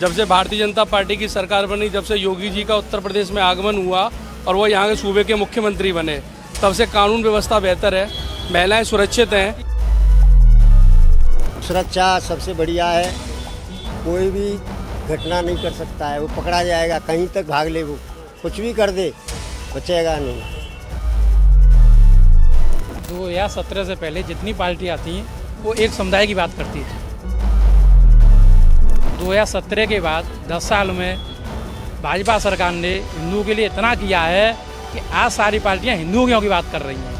जब से भारतीय जनता पार्टी की सरकार बनी, जब से योगी जी का उत्तर प्रदेश में आगमन हुआ और वो यहाँ के सूबे के मुख्यमंत्री बने, तब से कानून व्यवस्था बेहतर है, महिलाएं सुरक्षित हैं। सुरक्षा सबसे बढ़िया है, कोई भी घटना नहीं कर सकता है, वो पकड़ा जाएगा, कहीं तक भाग ले, वो कुछ भी कर दे बचेगा नहीं। 2017 से पहले जितनी पार्टियाँ थी वो एक समुदाय की बात करती थी। 2017 के बाद 10 साल में भाजपा सरकार ने हिंदुओं के लिए इतना किया है कि आज सारी पार्टियां हिंदुओं की बात कर रही हैं।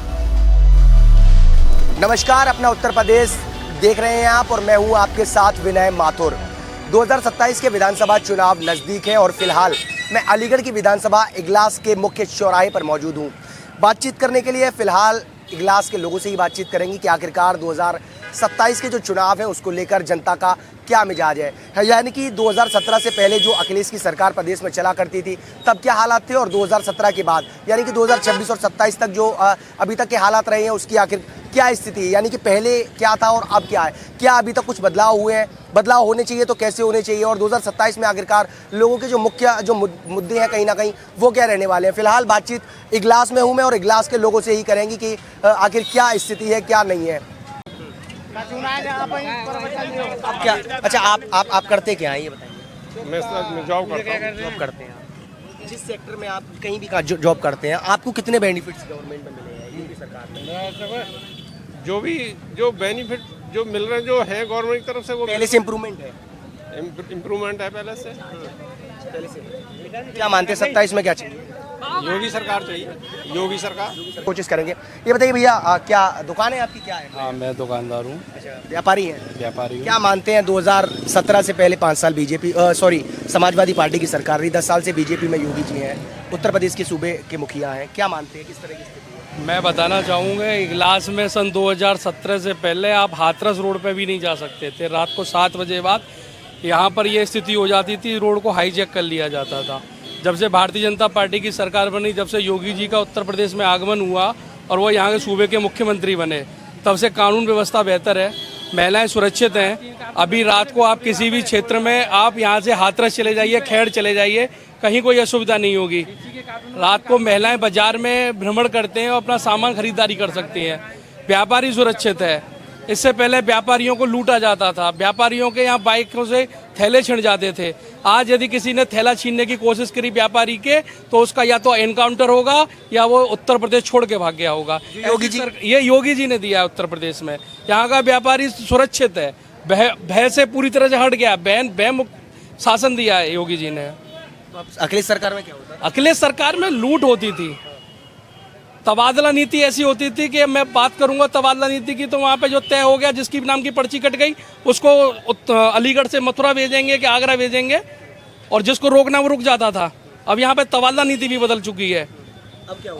नमस्कार, अपना उत्तर प्रदेश देख रहे हैं आप और मैं हूं आपके साथ विनय माथुर। 2027 के विधानसभा चुनाव नज़दीक है और फिलहाल मैं अलीगढ़ की विधानसभा इगलास के मुख्य चौराहे पर मौजूद हूं। बातचीत करने के लिए फिलहाल इगलास के लोगों से ही बातचीत करेंगे कि आखिरकार 2027 के जो चुनाव है उसको लेकर जनता का क्या मिजाज है। यानी कि 2017 से पहले जो अखिलेश की सरकार प्रदेश में चला करती थी तब क्या हालात थे और 2017 के बाद यानी कि 2026 और 27 तक जो अभी तक के हालात रहे हैं उसकी आखिर क्या स्थिति है, यानी कि पहले क्या था और अब क्या है, क्या अभी तक कुछ बदलाव हुए हैं, बदलाव होने चाहिए तो कैसे होने चाहिए और 2027 में आखिरकार लोगों के जो मुख्य जो मुद्दे हैं कहीं ना कहीं वो क्या रहने वाले हैं। फिलहाल बातचीत इगलास में हूँ मैं और इगलास के लोगों से ही करेंगे कि आखिर क्या स्थिति है क्या नहीं है। आप क्या अच्छा आप करते क्या हैं ये बताइए। मैं जॉब करता हूँ। जॉब करते हैं आप जिस सेक्टर में आप कहीं भी जॉब करते हैं आपको कितने बेनिफिट्स गवर्नमेंट में मिले हैं यूपी सरकार में? जो बेनिफिट जो मिल रहे हैं जो है गवर्नमेंट की तरफ से वो पहले से इम्प्रूवमेंट है। इम्प्रूवमेंट है पहले से। क्या मानते हैं 27 में क्या चाहिए? योगी सरकार चाहिए, योगी सरकार। कोशिश करेंगे। ये बताइए भैया क्या दुकान है आपकी, क्या है? हाँ, मैं दुकानदार हूँ। अच्छा, व्यापारी हैं? व्यापारी हूँ। क्या मानते हैं 2017 से पहले 5 साल बीजेपी समाजवादी पार्टी की सरकार रही, 10 साल से बीजेपी में योगी जी हैं, उत्तर प्रदेश के सूबे के मुखिया हैं, क्या मानते हैं किस तरह की स्थिति है? मैं बताना चाहूँगा, इगलास में सन 2017 से पहले आप हाथरस रोड पे भी नहीं जा सकते थे। रात को 7 बजे बाद यहाँ पर ये स्थिति हो जाती थी, रोड को हाईजैक कर लिया जाता था। जब से भारतीय जनता पार्टी की सरकार बनी, जब से योगी जी का उत्तर प्रदेश में आगमन हुआ और वो यहाँ के सूबे के मुख्यमंत्री बने, तब से कानून व्यवस्था बेहतर है, महिलाएं सुरक्षित हैं। अभी रात को आप किसी भी क्षेत्र में आप यहाँ से हाथरस चले जाइए, खैड़ चले जाइए, कहीं कोई असुविधा नहीं होगी। रात को महिलाएं बाजार में भ्रमण करते हैं और अपना सामान खरीदारी कर सकती हैं। व्यापारी सुरक्षित है। इससे पहले व्यापारियों को लूटा जाता था, व्यापारियों के यहाँ बाइकों से थैले छिन जाते थे। आज यदि किसी ने थैला छीनने की कोशिश करी व्यापारी के तो उसका या तो एनकाउंटर होगा या वो उत्तर प्रदेश छोड़ के भाग गया होगा। ये योगी जी ने दिया है उत्तर प्रदेश में। यहाँ का व्यापारी सुरक्षित है, भय से पूरी तरह से हट गया, भय मुक्त शासन दिया है योगी जी ने। अखिलेश सरकार में क्या होता है? अखिलेश सरकार में लूट होती थी, तबादला नीति ऐसी होती थी कि मैं बात करूंगा तबादला नीति की तो वहाँ पे जो तय हो गया, जिसकी नाम की पर्ची कट गई उसको अलीगढ़ से मथुरा भेजेंगे कि आगरा भेजेंगे और जिसको रोकना वो रुक जाता था। अब यहाँ पे तबादला नीति भी बदल चुकी है। अब क्या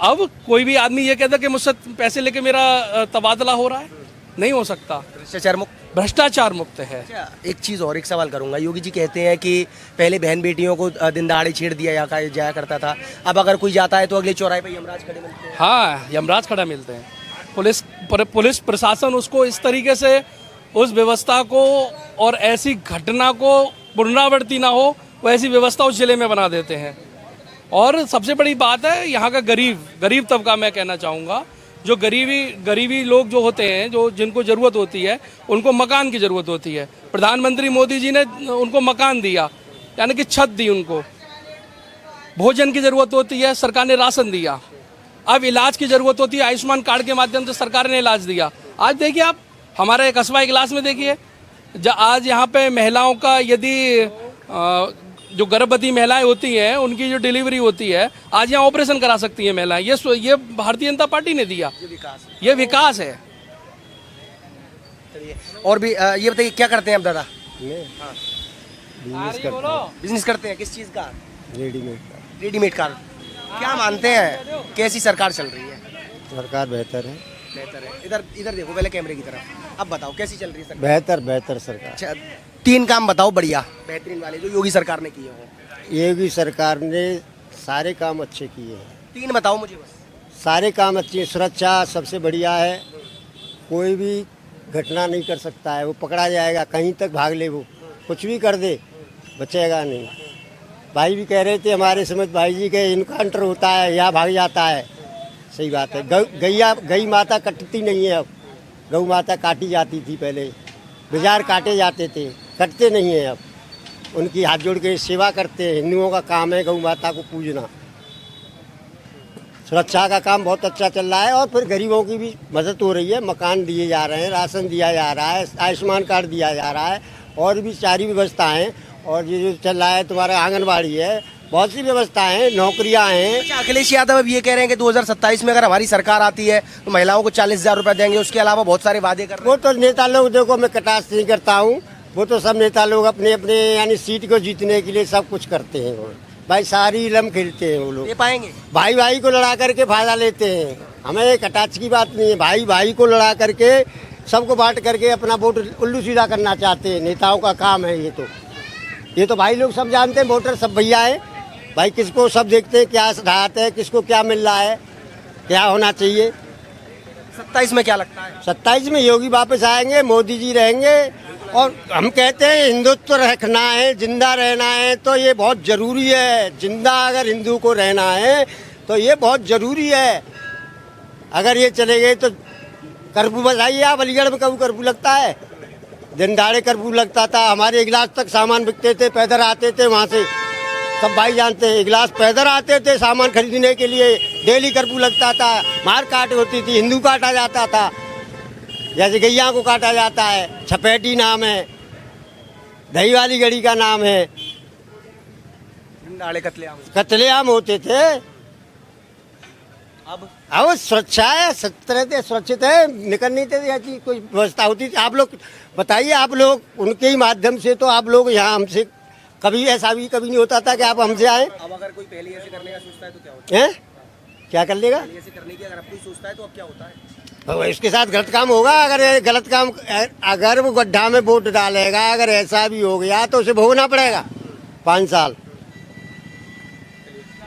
अब कोई भी आदमी ये कहता कि मुझसे पैसे लेके मेरा तबादला हो रहा है, नहीं हो सकता। भ्रष्टाचार मुक्त है। अच्छा, एक चीज़ और एक सवाल करूंगा। योगी जी कहते हैं कि पहले बहन बेटियों को दिन दहाड़े छेड़ दिया जाया करता था, अब अगर कोई जाता है तो अगले चौराहे पर यमराज खड़े मिलते हैं। हाँ, यमराज खड़ा मिलते हैं। पुलिस प्रशासन उसको इस तरीके से उस व्यवस्था को और ऐसी घटना को पुनरावृत्ति ना हो वैसी व्यवस्था उस जिले में बना देते हैं। और सबसे बड़ी बात है यहाँ का गरीब तबका, मैं कहना चाहूँगा, जो गरीबी लोग जो होते हैं, जो जिनको ज़रूरत होती है उनको मकान की ज़रूरत होती है। प्रधानमंत्री मोदी जी ने उनको मकान दिया, यानी कि छत दी, उनको भोजन की ज़रूरत होती है, सरकार ने राशन दिया। अब इलाज की ज़रूरत होती है, आयुष्मान कार्ड के माध्यम से सरकार ने इलाज दिया। आज देखिए आप हमारे कस्बा इगलास में देखिए, आज यहाँ पे महिलाओं का यदि जो गर्भवती महिलाएं होती हैं उनकी जो डिलीवरी होती है, आज यहाँ ऑपरेशन करा सकती हैं महिलाएं। ये भारतीय जनता पार्टी ने दिया, ये विकास है। और भी ये बताइए क्या करते हैं आप दादा? बिजनेस करते हैं। किस चीज़ का? रेडीमेड का। क्या मानते हैं कैसी सरकार चल रही है? सरकार बेहतर है। इधर देखो पहले कैमरे की तरफ। अब बताओ कैसी चल रही है सरकार? बेहतर सरकार। अच्छा, 3 काम बताओ बढ़िया बेहतरीन वाले जो योगी सरकार ने किए हो। योगी सरकार ने सारे काम अच्छे किए हैं। 3 बताओ मुझे बस। सारे काम अच्छे हैं। सुरक्षा सबसे बढ़िया है, कोई भी घटना नहीं कर सकता है, वो पकड़ा जाएगा, कहीं तक भाग ले, वो कुछ भी कर दे बचेगा नहीं। भाई भी कह रहे थे हमारे समझ भाई जी के इनकाउंटर होता है या भाग जाता है। सही बात है। गई माता कटती नहीं है अब। गौ माता काटी जाती थी पहले, बाजार काटे जाते थे, कटते नहीं हैं अब। उनकी हाथ जोड़ के सेवा करते हैं। हिंदुओं का काम है गौ माता को पूजना। सुरक्षा का काम बहुत अच्छा चल रहा है और फिर गरीबों की भी मदद हो रही है। मकान दिए जा रहे हैं, राशन दिया जा रहा है, आयुष्मान कार्ड दिया जा रहा है और भी सारी व्यवस्थाएं। और ये जो चल रहा है तुम्हारा आंगनबाड़ी है, बहुत सी व्यवस्थाएं हैं, नौकरियां हैं। अच्छा, अखिलेश यादव अब ये कह रहे हैं कि 2027 में अगर हमारी सरकार आती है तो महिलाओं को 40,000 रुपए देंगे। उसके अलावा बहुत सारे वादे कर रहे हैं। वो तो नेता लोग, देखो मैं कटाक्ष नहीं करता हूँ, वो तो सब नेता लोग अपने अपने यानी सीट को जीतने के लिए सब कुछ करते हैं। वो भाई सारी इलम खेलते हैं वो लोग। दे पाएंगे? भाई भाई को लड़ा करके फायदा लेते हैं। हमें कटाक्ष की बात नहीं है। भाई भाई को लड़ा करके सबको बांट करके अपना वोट उल्लू सीधा करना चाहते हैं। नेताओं का काम है ये तो भाई लोग सब जानते हैं। वोटर सब भैया है भाई। किसको सब देखते हैं क्या राहत है, किसको क्या मिल रहा है, क्या होना चाहिए। 27 में क्या लगता है? 27 में योगी वापस आएंगे, मोदी जी रहेंगे। और हम कहते हैं हिंदुत्व रखना है, जिंदा रहना है तो ये बहुत जरूरी है। जिंदा अगर हिंदू को रहना है तो ये बहुत जरूरी है। अगर ये चले गए तो कर्फ्यू बताइए आप, अलीगढ़ में कभी कर्फ्यू लगता है? दिन दहाड़े कर्फ्यू लगता था। हमारे इगलास तक सामान बिकते थे, पैदल आते थे वहाँ से, सब भाई जानते हैं। इगलास पैदल आते थे सामान खरीदने के लिए, डेली कर्फ्यू लगता था। मार काट होती थी, हिंदू काटा जाता था, जैसे गैया को काटा जाता है। छपेटी नाम है, दही वाली गड़ी का नाम है। कत्लेआम होते थे। अब सुरक्षा है, सत्र थे, सुरक्षित है, निकल नहीं थे, ऐसी कोई व्यवस्था होती थी। आप लोग बताइए, आप लोग उनके ही माध्यम से तो आप लोग यहाँ हमसे कभी ऐसा भी कभी नहीं होता था कि आप हमसे आए। अब अगर कोई पहले ऐसे करने का सोचता है तो क्या होता हैं? क्या कर लेगा? है? ऐसे करने की अगर कोई सोचता है तो अब क्या होता है? तो इसके साथ गलत काम होगा। अगर ये गलत काम, अगर वो गड्ढा में वोट डालेगा, अगर ऐसा भी हो गया तो उसे भोगना पड़ेगा 5 साल।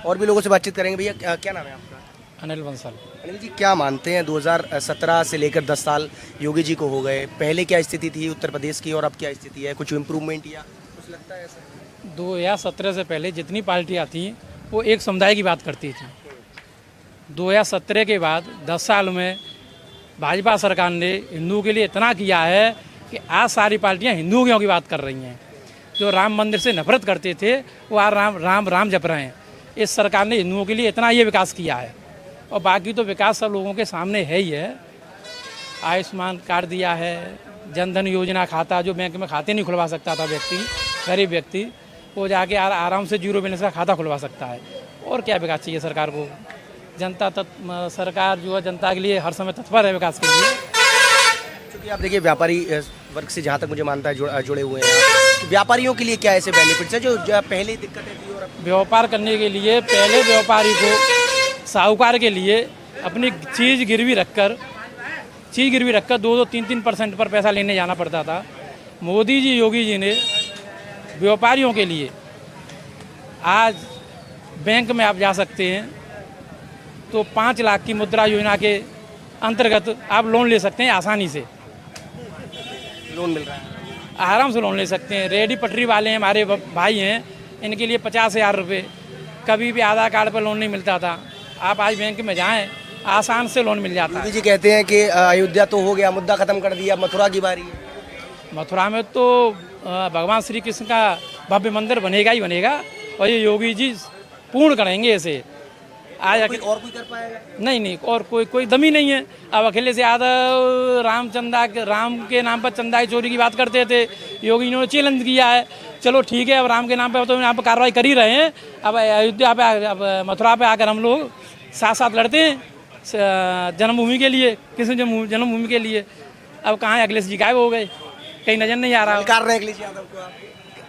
और भी लोगों से बातचीत करेंगे। भैया क्या नाम है आपका? अनिल बंसल। अनिल जी, क्या मानते हैं 2017 से लेकर 10 साल योगी जी को हो गए, पहले क्या स्थिति थी उत्तर प्रदेश की और अब क्या स्थिति है? कुछ इम्प्रूवमेंट या कुछ लगता है ऐसा? 2017 से पहले जितनी पार्टियां थी वो एक समुदाय की बात करती थी। 2017 के बाद 10 साल में भाजपा सरकार ने हिंदुओं के लिए इतना किया है कि आज सारी पार्टियां हिंदुओं की बात कर रही हैं। जो राम मंदिर से नफरत करते थे वो आज राम राम राम जप रहे हैं। इस सरकार ने हिंदुओं के लिए इतना ये विकास किया है और बाकी तो विकास सब लोगों के सामने है ही है। आयुष्मान कार्ड दिया है, जनधन योजना खाता, जो बैंक में खाते नहीं खुलवा सकता था व्यक्ति, गरीब व्यक्ति, वो जाके आराम से 0 बैलेंस का खाता खुलवा सकता है। और क्या विकास चाहिए सरकार को? जनता सरकार जो है जनता के लिए हर समय तत्पर है विकास के लिए। क्योंकि आप देखिए व्यापारी वर्ग से जहाँ तक मुझे मानता है जुड़े हुए हैं, व्यापारियों के लिए क्या ऐसे बेनिफिट्स है जो पहले दिक्कतें थी? और व्यापार करने के लिए पहले व्यापारी को, साहूकार के लिए अपनी चीज़ गिरवी रखकर 2-2, 3-3% पर पैसा लेने जाना पड़ता था। मोदी जी, योगी जी ने व्यापारियों के लिए आज बैंक में आप जा सकते हैं तो 5 लाख की मुद्रा योजना के अंतर्गत आप लोन ले सकते हैं। आसानी से लोन मिल रहा है, आराम से लोन ले सकते हैं। रेडी पटरी वाले हैं, हमारे भाई हैं, इनके लिए 50,000 रुपये। कभी भी आधार कार्ड पर लोन नहीं मिलता था, आप आज बैंक में जाएं आसान से लोन मिल जाता है। मोदी जी कहते हैं कि अयोध्या तो हो गया, मुद्दा खत्म कर दिया, मथुरा की बारी है। मथुरा में तो भगवान श्री कृष्ण का भव्य मंदिर बनेगा ही बनेगा और ये योगी जी पूर्ण करेंगे इसे। आज और कोई कर पाएगा? नहीं, और कोई दम ही नहीं है। अब अखिलेश यादव राम के नाम पर चंदा की चोरी की बात करते थे, योगी इन्होंने चैलेंज किया है। चलो ठीक है, अब राम के नाम पे तो यहाँ पर कार्रवाई कर ही रहे हैं। अब अयोध्या पे, अब मथुरा पे आकर हम लोग साथ साथ लड़ते हैं जन्मभूमि के लिए, कृष्ण जन्मभूमि के लिए। अब कहाँ अखिलेश जी गायब हो गए, कहीं नजर नहीं आ रहा। ललकार रहे अखिलेश यादव को?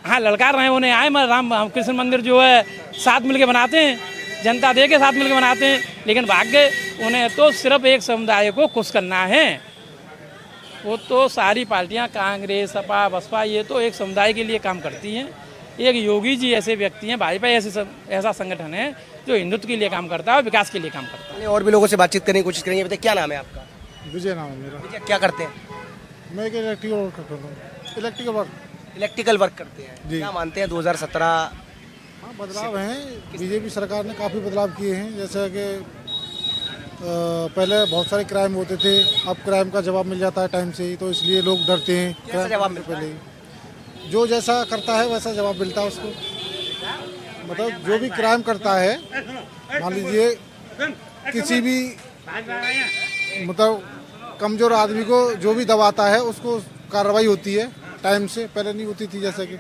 हाँ, ललकार रहे, उन्हें आए राम कृष्ण मंदिर जो है साथ मिलके बनाते हैं, जनता दे के साथ मिलकर बनाते हैं। लेकिन भाग्य उन्हें तो सिर्फ एक समुदाय को खुश करना है। वो तो सारी पार्टियां, कांग्रेस, सपा, बसपा, ये तो एक समुदाय के लिए काम करती हैं। एक योगी जी ऐसे व्यक्ति हैं, भाजपा ऐसा संगठन है जो हिंदुत्व के लिए काम करता है और विकास के लिए काम करता है। और भी लोगों से बातचीत करने की कोशिश करेंगे। बताइए क्या नाम है आपका? विजय नाम है मेरा। विजय, क्या करते हैं? मैं इलेक्ट्रिकल वर्क करता हूँ। Electrical work. इलेक्ट्रिकल वर्क करते हैं, जी। क्या मानते हैं 2017? हाँ, बदलाव हैं। बीजेपी सरकार ने काफ़ी बदलाव किए हैं, जैसे कि पहले बहुत सारे क्राइम होते थे, अब क्राइम का जवाब मिल जाता है टाइम से ही, तो इसलिए लोग डरते हैं। कैसा जवाब मिलता पहले जो जैसा करता है वैसा जवाब मिलता है उसको। मतलब जो भी क्राइम करता है, मान लीजिए किसी भी मतलब कमज़ोर आदमी को जो भी दबाता है उसको कार्रवाई होती है टाइम से, पहले नहीं होती थी जैसे कि।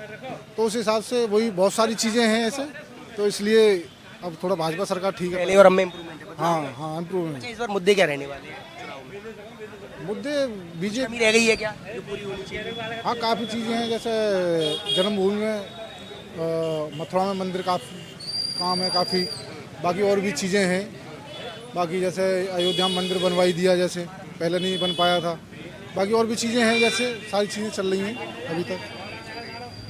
तो उस हिसाब से वही बहुत सारी चीज़ें हैं ऐसे, तो इसलिए अब थोड़ा भाजपा सरकार ठीक है। पहले और अब में इम्प्रूवमेंट है? हाँ हाँ, इम्प्रूवमेंट। अच्छा, इस बार मुद्दे क्या रहने वाले हैं चुनाव में? मुद्दे बीजेपी, कमी रह गई है क्या जो पूरी होनी चाहिए? हाँ काफ़ी चीज़ें हैं, जैसे जन्मभूमि में मथुरा में मंदिर का काम है काफ़ी, बाकी और भी चीज़ें हैं। बाकी जैसे अयोध्या में मंदिर बनवाई दिया, जैसे पहले नहीं बन पाया था। बाकी और भी चीज़ें हैं, जैसे सारी चीज़ें चल रही हैं अभी तक।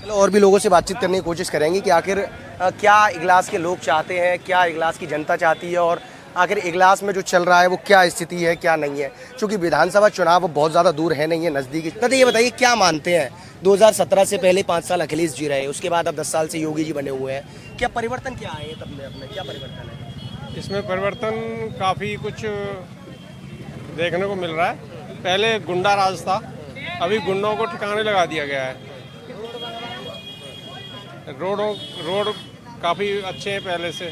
चलो और भी लोगों से बातचीत करने की कोशिश करेंगे कि आखिर क्या इगलास के लोग चाहते हैं, क्या इगलास की जनता चाहती है, और आखिर इगलास में जो चल रहा है वो क्या स्थिति है, क्या नहीं है। क्योंकि विधानसभा चुनाव बहुत ज़्यादा दूर है नहीं है, नज़दीकी। तो ये बताइए क्या मानते हैं, 2017 से पहले 5 साल अखिलेश जी रहे, उसके बाद अब 10 साल से योगी जी बने हुए हैं, क्या परिवर्तन क्या आए तब में अपने, क्या परिवर्तन है? इसमें परिवर्तन काफ़ी कुछ देखने को मिल रहा है। पहले गुंडा राज था, अभी गुंडों को ठिकाने लगा दिया गया है। रोड काफ़ी अच्छे हैं पहले से,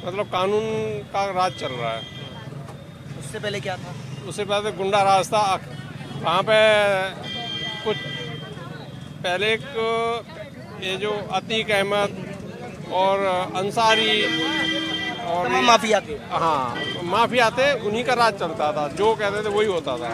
मतलब कानून का राज चल रहा है। उससे पहले क्या था? उससे पहले गुंडा राज था। वहाँ पे कुछ पहले एक ये जो अतीक अहमद और अंसारी और माफिया थे। हाँ, माफिया थे, उन्हीं का राज चलता था, जो कहते थे वही होता था।